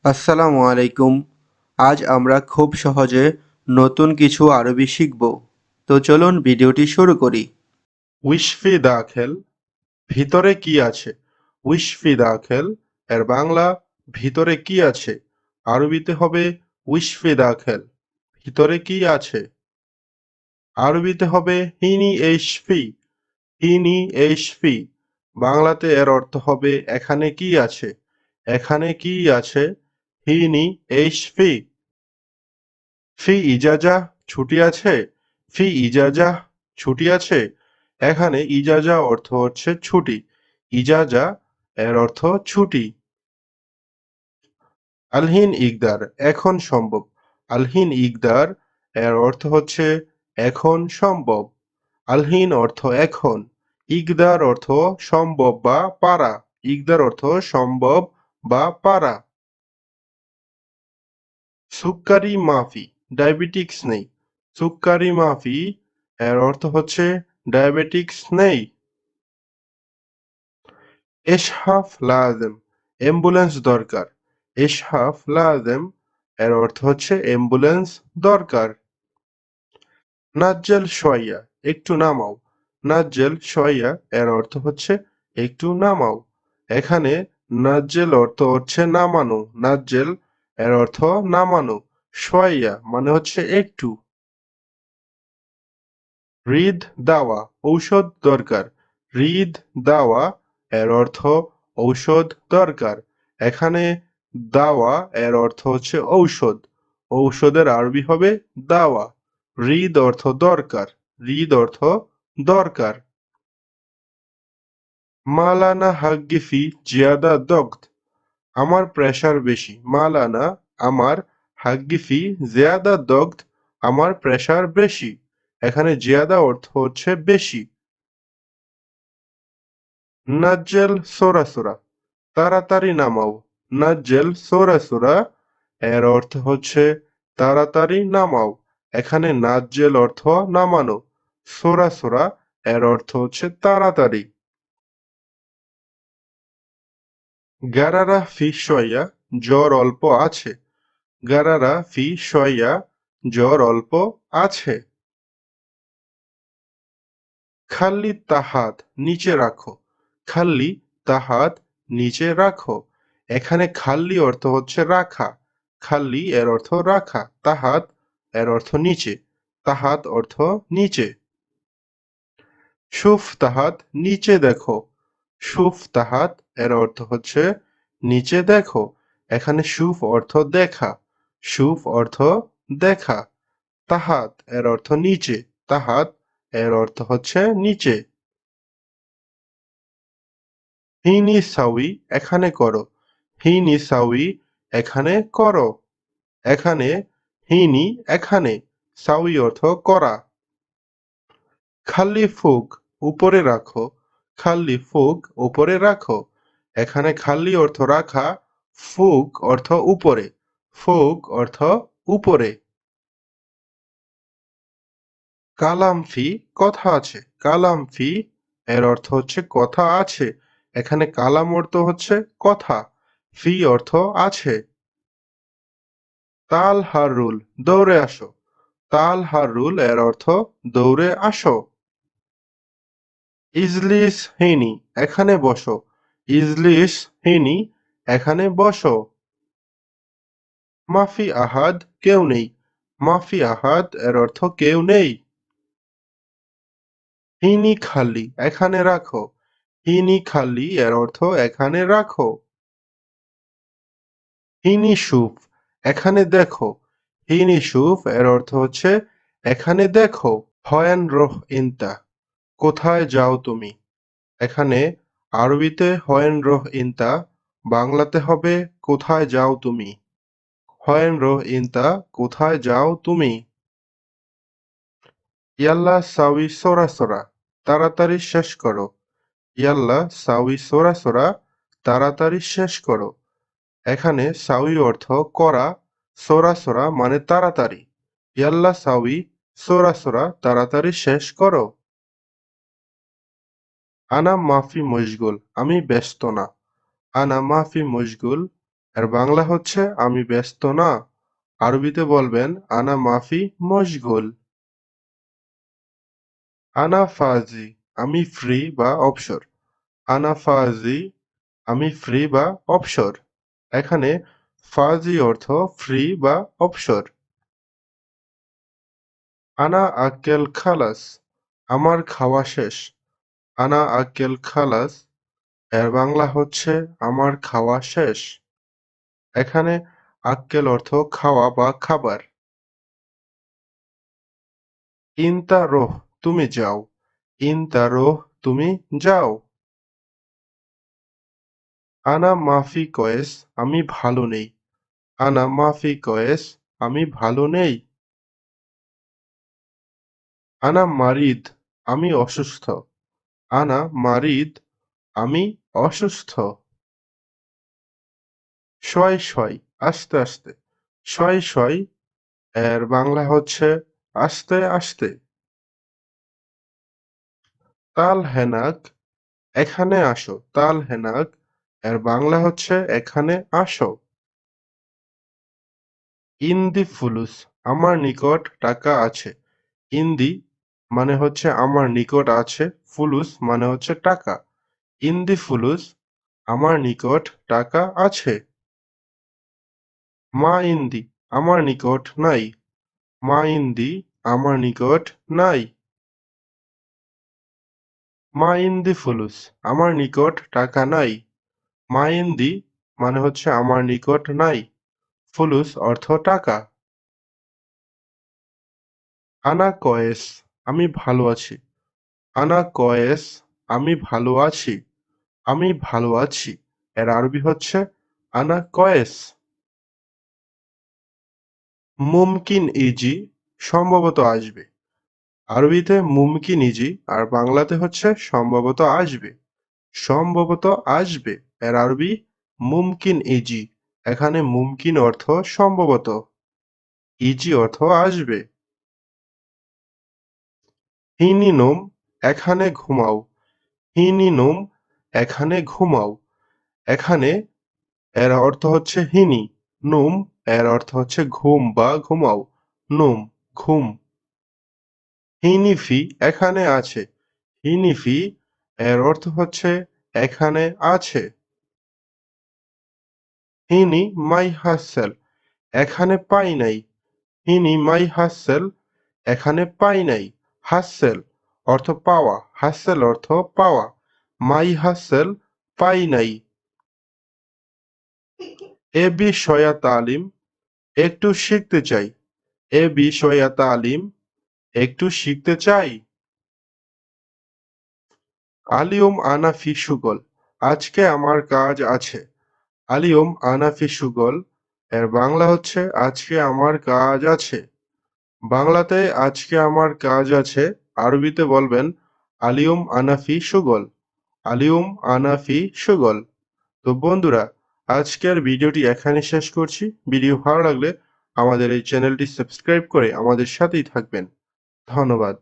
আসসালামু আলাইকুম। আজ আমরা খুব সহজে নতুন কিছু আরবি শিখব। তো চলুন ভিডিওটি শুরু করি। উইশফি দাখেল ভিতরে কি আছে? উইশফি দাখেল এর বাংলা ভিতরে কি আছে? আরবিতে হবে উইশফি দাখেল ভিতরে কি আছে? আরবিতে হবে হিনি এইশফি। হিনি এইশফি বাংলাতে এর অর্থ হবে এখানে কি আছে? এখানে কি আছে? হিনি এইশফি। ফি ইজাজা ছুটি আছে? ফি ইজাজা ছুটি আছে? এখানে ইজাজা অর্থ হচ্ছে ছুটি। ইজাজা এর অর্থ ছুটি। আলহিন ইকদার এখন সম্ভব। আলহিন ইকদার এর অর্থ হচ্ছে এখন সম্ভব। আলহিন অর্থ এখন। ইকদার অর্থ সম্ভব বা পারা। ইকদার অর্থ সম্ভব বা পারা। সুক্কারি মাফি ডায়াবেটিক্স নেই। সুক্কারি মাফি এর অর্থ হচ্ছে ডায়াবেটিক্স নেই। এসহাফ লাজেম অ্যাম্বুলেন্স দরকার। এসহাফ লাজেম এর অর্থ হচ্ছে অ্যাম্বুলেন্স দরকার। নাজ্জেল শোয়া একটু নামাও। নাজ্জেল শোয়া এর অর্থ হচ্ছে একটু নামাও। এখানে নাজ্জেল অর্থ হচ্ছে নামানো। নাজ্জেল এর অর্থ নামানো। শোয়া মানে হচ্ছে একটু। রিদ দাওয়া ঔষধ দরকার। রিদ দাওয়া এর অর্থ ঔষধ দরকার। এখানে দাওয়া এর অর্থ হচ্ছে ঔষধ। ঔষধের আরবি হবে দাওয়া। রিদ অর্থ দরকার। রিদ অর্থ দরকার। মালানা হাগ্গিফি জিয়াদা দগ্ধ আমার প্রেশার বেশি। মালানা আমার, হাগ্গিফি জিয়াদা দগ্ধ আমার প্রেশার বেশি। এখানে জিয়াদা অর্থ হচ্ছে বেশি। নাজ্জেল সোরাসুরা তাড়াতাড়ি নামাও। নাজ্জেল সোরাসুরা এর অর্থ হচ্ছে তাড়াতাড়ি নামাও। এখানে নাজ্জেল অর্থ নামানো। সোরাসুরা এর অর্থ হচ্ছে তাড়াতাড়ি। গারারা ফি শয়া জ্বর অল্প আছে। গারারা ফি শয়া জ্বর অল্প আছে। খাল্লি তাহাত নিচে রাখো। খাল্লি তাহাত নিচে রাখো। এখানে খাল্লি অর্থ হচ্ছে রাখা। খাল্লি এর অর্থ রাখা। তাহাত এর অর্থ নিচে। তাহাত অর্থ নিচে। সুফ তাহাত নিচে দেখো। সুফ তাহাত এর অর্থ হচ্ছে নিচে দেখো। এখানে সুফ অর্থ দেখা। সুফ অর্থ দেখা। তাহাত এর অর্থ নিচে। তাহাত এর অর্থ হচ্ছে নিচে। হিনি সাউই এখানে করো। হিনি সাউই এখানে করো। এখানে হিনি এখানে সাউই অর্থ করা। খাল্লি ফুক উপরে রাখো। খাল্লি ফুক উপরে রাখো। এখানে খাল্লি অর্থ রাখা। ফুক অর্থ উপরে। ফুক অর্থ উপরে। কালাম ফি কথা আছে। কালাম ফি এর অর্থ হচ্ছে কথা আছে। এখানে কালাম অর্থ হচ্ছে কথা। ফি অর্থ আছে। তাল হারুল দৌড়ে আসো। তাল হারুল এর অর্থ দৌড়ে আসো। ইজলিস হিনি এখানে বসো। ইজলিস হিনি এখানে বসো। মাফি আহাদ কেউ নেই। মাফি আহাদ এর অর্থ কেউ নেই। হিনি খালি এখানে রাখো। হিনি খালি এর অর্থ এখানে রাখো। হিনি সুফ এখানে দেখো। হিনি সুফ এর অর্থ হচ্ছে এখানে দেখো। হয়ান রোহ ইনতা কোথায় যাও তুমি? এখানে আরবিতে হয়েন রোহ ইনতা বাংলাতে হবে কোথায় যাও তুমি? হয়েন রোহ ইনতা কোথায় যাও তুমি? ইয়াল্লা সাউই সোরা সোরা তাড়াতাড়ি শেষ করো। ইয়াল্লা সাউই সোরা সোরা তাড়াতাড়ি শেষ করো। এখানে সাউই অর্থ করা। সোরা সোরা মানে তাড়াতাড়ি। ইয়াল্লা সাউই সোরা সোরা তাড়াতাড়ি শেষ করো। আনা মাফি মশগুল আমি ব্যস্ত না। আনা মাফি মশগুল এর বাংলা হচ্ছে আমি ব্যস্ত না। আরবিতে বলবেন আনা মাফি মশগুল। আনা ফাজি আমি ফ্রি বা অবসর। আনা ফাজি আমি ফ্রি বা অবসর। এখানে ফাজি অর্থ ফ্রি বা অবসর। আনা আক্কেল খালাস আমার খাওয়া শেষ। আনা আক্কেল খালাস এর বাংলা হচ্ছে আমার খাওয়া শেষ। এখানে আক্কেল অর্থ খাওয়া বা খাবার। ইনতা রোহ তুমি যাও। ইনতা রোহ তুমি যাও। আনা মাফি কয়েস আমি ভালো নেই। আনা মাফি কয়েস আমি ভালো নেই। আনা মারিদ আমি অসুস্থ। আনা মারিদ আমি অসুস্থ। শয় শয় আস্তে আস্তে। শয় শয় এর বাংলা হচ্ছে আস্তে আস্তে। তাল হেনাক এখানে আসো। তাল হেনাক এর বাংলা হচ্ছে এখানে আসো। ইন্দি ফুলুস আমার নিকট টাকা আছে। ইন্দি মানে হচ্ছে আমার নিকট আছে। ফুলুস মানে হচ্ছে টাকা। ইন্দি ফুলুস আমার নিকট টাকা আছে। মা ইন্দি আমার নিকট নাই। মা ইন্দি আমার নিকট নাই। মা ইন্দি ফুলুস আমার নিকট টাকা নাই। মা ইন্দি মানে হচ্ছে আমার নিকট নাই। ফুলুস অর্থ টাকা। আনা কয়েস আমি ভালো আছি। আনা কয়েস আমি ভালো আছি। আমি ভালো আছি এর আরবি হচ্ছে আনা কয়েস। মুমকিন ইজি সম্ভবত আসবে। আরবিতে মুমকিন ইজি আর বাংলাতে হচ্ছে সম্ভবত আসবে। সম্ভবত আসবে এর আরবি মুমকিন ইজি। এখানে মুমকিন অর্থ সম্ভবত, ইজি অর্থ আসবে। হিনিনুম এখানে ঘুমাও। হিনিনুম এখানে ঘুমাও। এখানে এর অর্থ হচ্ছে হিনি। নুম এর অর্থ হচ্ছে ঘুম বা ঘুমাও। নুম ঘুম। হিনিফি এখানে আছে। হিনিফি এর অর্থ হচ্ছে এখানে আছে। হিনি মাই হাসেল এখানে পাই নাই। হিনি মাই হাসেল এখানে পাই নাই। হাসেল অর্থ পাওয়া। হাসেল অর্থ পাওয়া। মাই হাসেল পাই নাই। এ বিষয়া তালিম একটু শিখতে চাই। এ বিষয়া তালিম একটু শিখতে চাই। আলিয়ম আনা ফি সুগল আজকে আমার কাজ আছে। আলিয়ম আনা ফি সুগল এর বাংলা হচ্ছে আজকে আমার কাজ আছে। বাংলাতে আজকে আমার কাজ আছে। আরবিতে বলবেন আলিয়ম আনা ফি সুগল। আলিয়ম আনা ফি সুগল। তো বন্ধুরা, আজকের ভিডিওটি এখানে শেষ করছি। ভিডিও ভালো লাগলে আমাদের এই চ্যানেলটি সাবস্ক্রাইব করে আমাদের সাথেই থাকবেন। ধন্যবাদ।